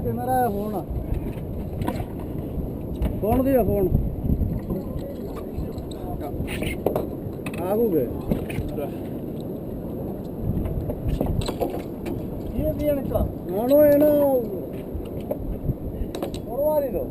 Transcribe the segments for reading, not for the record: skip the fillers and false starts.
कैमरा है phone phone दिया फोन आगू गए ये भी इनका नानो है ना परवारी दो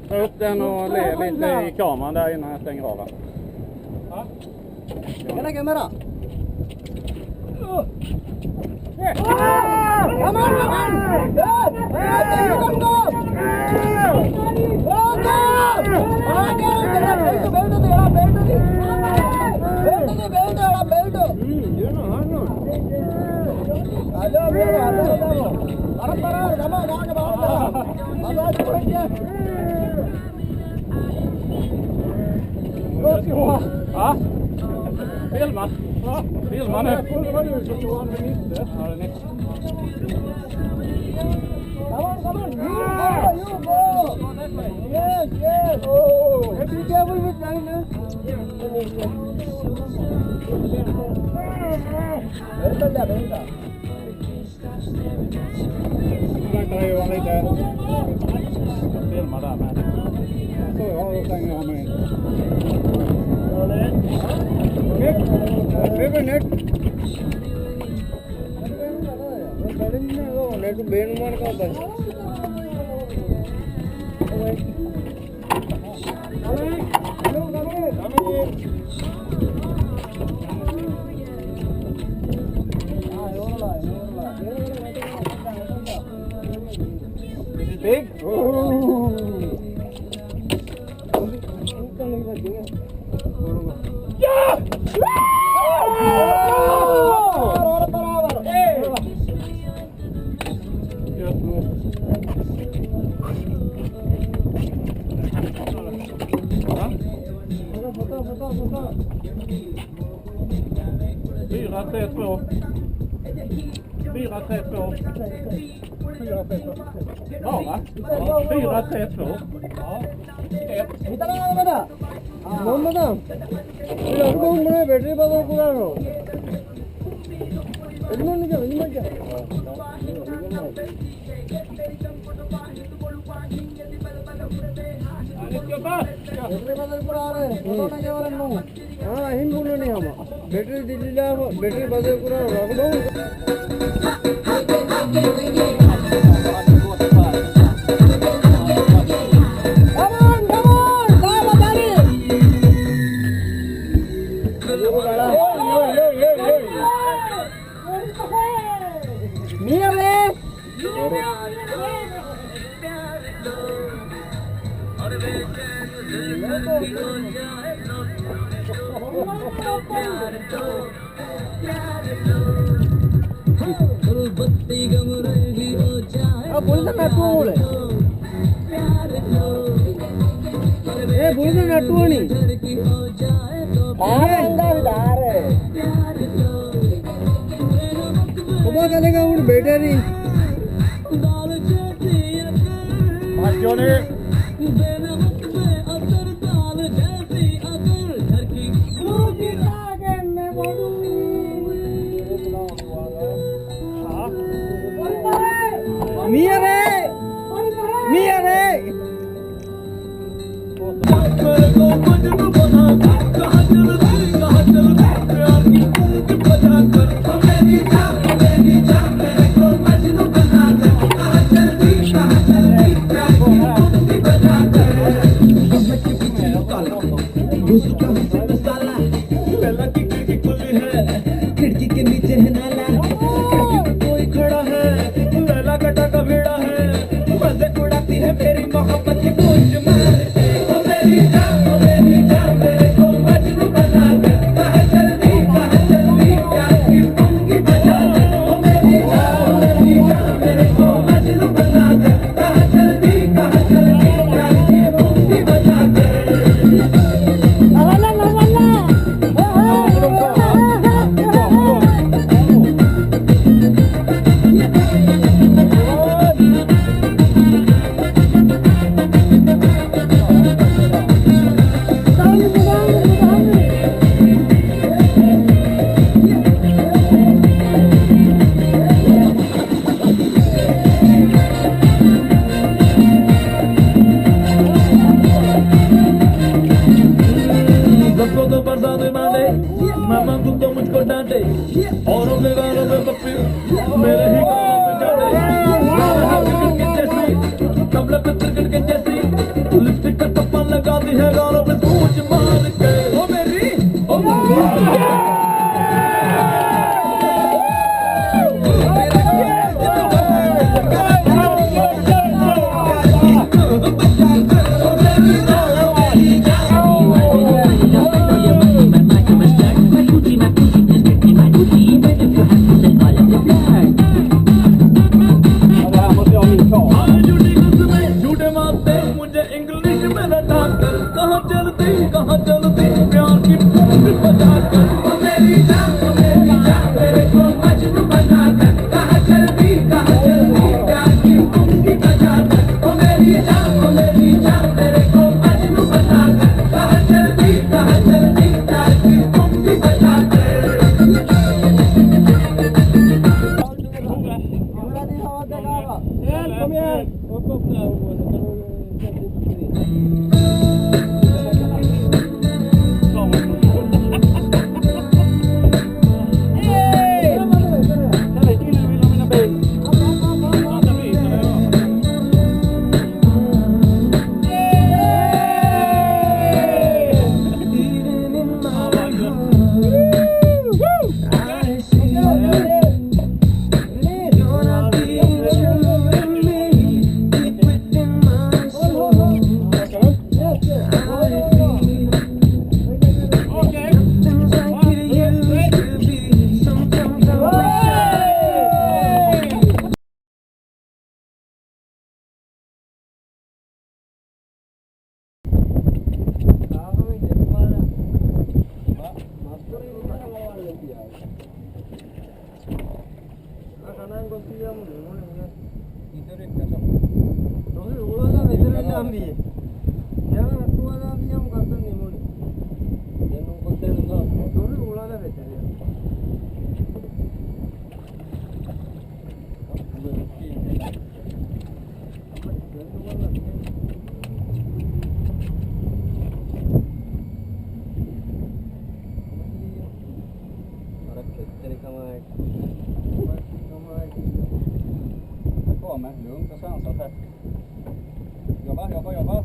Ta upp den och le lite i kameran där innan jag stänger av den. Kena kamera. Ja, filma. Filma nu. Ja, det är nytt. Come on. You go. Yes. Oh. Be careful with time. Vänta. Filma där med. Så jag stänger av mig. Net. Net Ben मार का होता है Is it big? Fyra, tre, två. Ja, va? 4, 3, 2. Ja. 1. इतना बड़ा मोहम्मद ये अभी मुझे बैटरी बदल पूरा हो इनमें क्या बैटरी बदल पूरा आ रहा है फोटो ना क्या हो रहा है हां हिंद बोलने नहीं हम बॅटरी दिलेल्या बॅटरी बदल करून राखलो बोलता नटवळ ए बोलता नटवणी उभा करेगा उन बैटरी मिया रे खिड़की के नीचे है नाला कोई खड़ा है लैला कटा का भेड़ा है मजे उड़ाती है मेरी मोहब्बत की गूंज मार के ओ मेरी जान मेरे को मजनू बना दे कहाँ चलती प्यार की पंगी बजा दे ओ मेरी जान मेरे को मजनू बना दे कहाँ चलती प्यार की पंगी बजा दे तो मुझको डांटे औरों के गानों में पप्पी मेरे ही गानों में जाने जैसी कमला पे क्रिकेट के जैसी लिपस्टिक का टप्पा लगाती है गानों पे गूंज मार के ओ मेरी कहाँ चलती प्यार की पंगी बजा कर ओ मेरी जान मेरे को मजनू बना कर कहाँ चलती प्यार की पंगी बजा कर ओ मेरी जान मेरे को मजनू बना कर कहाँ चलती प्यार की पंगी बजा Det kommer lugnt och sansat här. Jobba.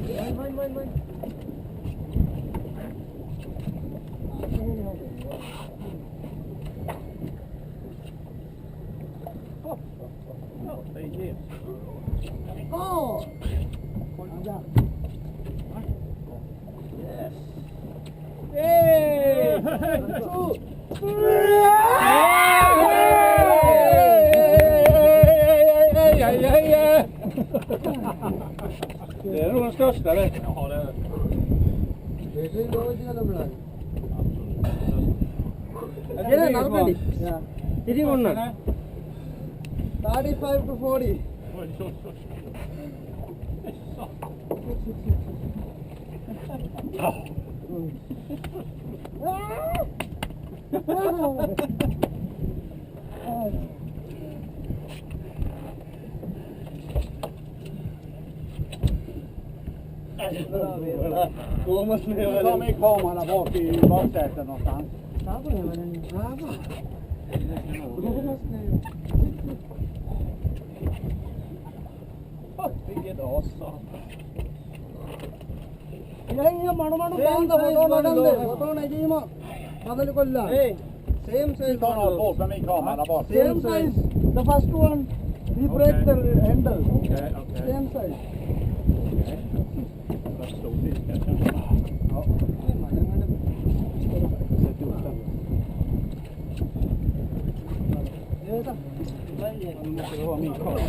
Veva inte med. Det är nog den största det. Ja, det är det. Did you want 35 to 40. Då måste ni ta med kameran där bak i baksätet någonstans. Vilket as. Same size. Ta några på med min kamera där bak. Same size. The first one, we break the handle. Okej. Same size. Vad stor fisk kanske. Ja. Sätt upp den. Nu måste det vara min kamera.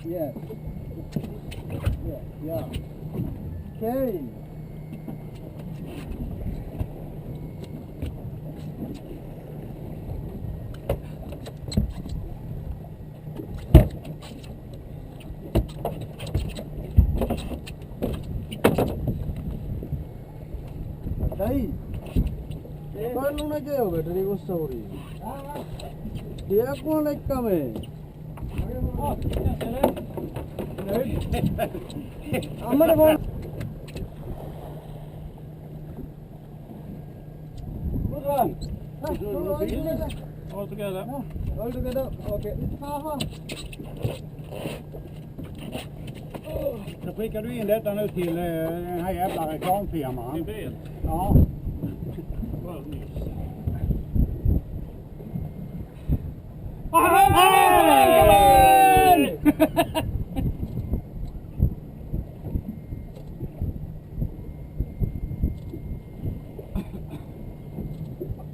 Yeah. Okay. Dai. Kau lu nak jauh dari Gosauri. Dia pun naik kami. Amar bol. All together. All together. Okay. Så skickar du in detta nu till den här jävla reklamfirman. Till bil? Ja.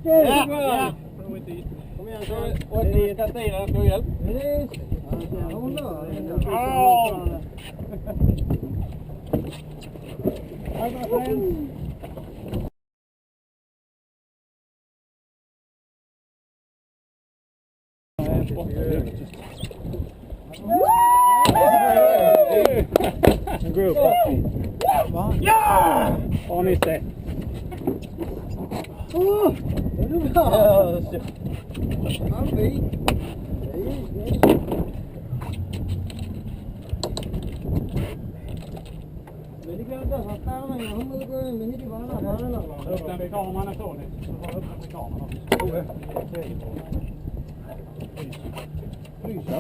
Ja. Kom igen, så. Och ni ska styra, får hjälp. Hi, my friends. Group. Ja! On his set. Är du bra? Han fick. मेरी क्या होता है सत्ता में हम लोग को मिनी की बाना बाना लगा Upp den vid kameran är så ni. Så har upp den vid kameran. Frysa.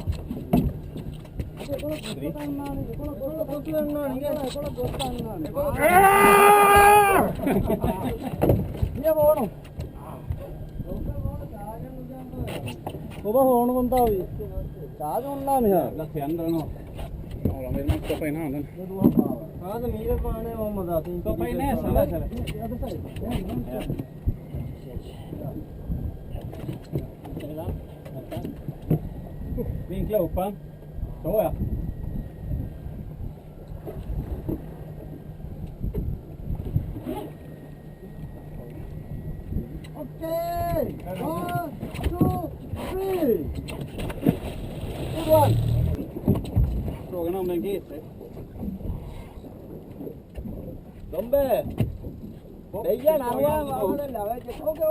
होण बनता हुई चार्ज उड़ना नहीं है Lätt händer den. Ja, de vill man stoppa in handen. हाँ तो मेरे पाने मोहम्मद आते हैं Stoppa in näsan där istället. Vinkla upp den. Så ja. One, two, three. Good one. Frågan om den GT. Dombe. Deja na wa, vamos a la vez. Okay.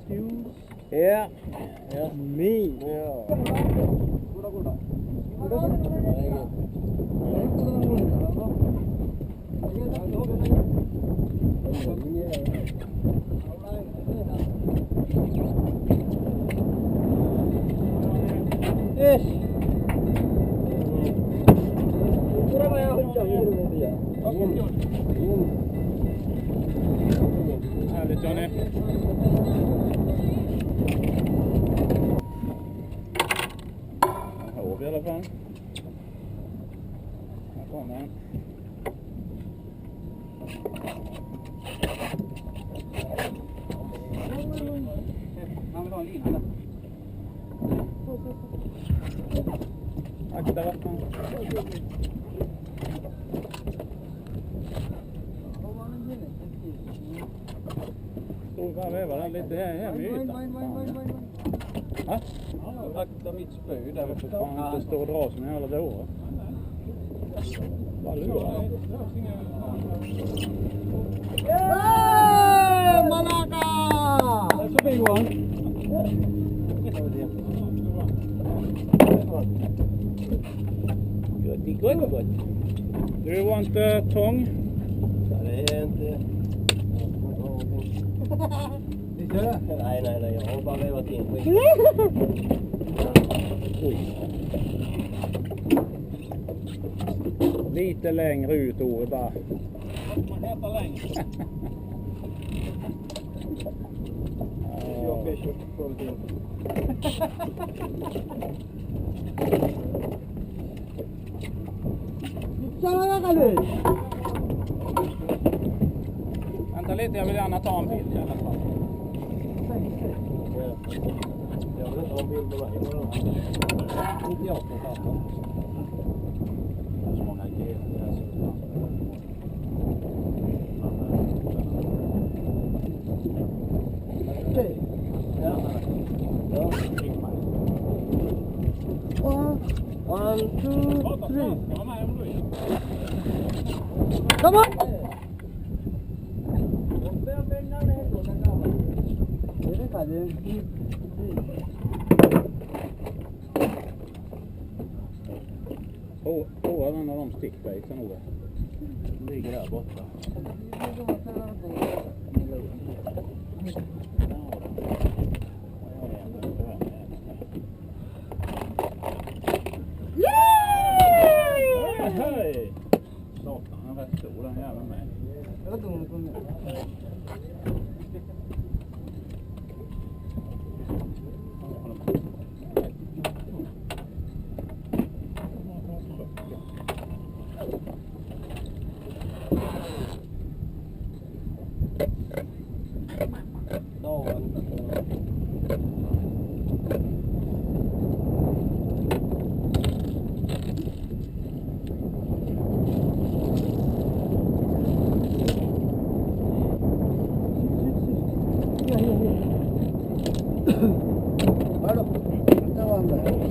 No. Ja. Ja. Me. Ja. Härligt Johnny. Här har vi i alla fall. Här kommer han. Han vill ha en lina där. Akta vattnet. Bara väva den lite här med ytan. Ja? Akta mitt spö där uppe. Fan inte stå och dra som en jävla dåre. Bara lura. Yeah, Malaka! That's a big one. Good. Do you want the tongue? Nej, jag har bara vevat in skit. Lite längre ut Ove bara. Man heter längre. Jag är köpt in. Vänta lite, jag vill gärna ta en bild i alla fall. Jag vill inte ha en bild på mig. Inte jag som fattar. Det är så många grejer här. Okej. Ja. One, two, three. Come on! Prova den av de stickbiten Ove. Ligger där borta. Hej! Satan, han är rätt stor den jäveln med. Claro, está banda.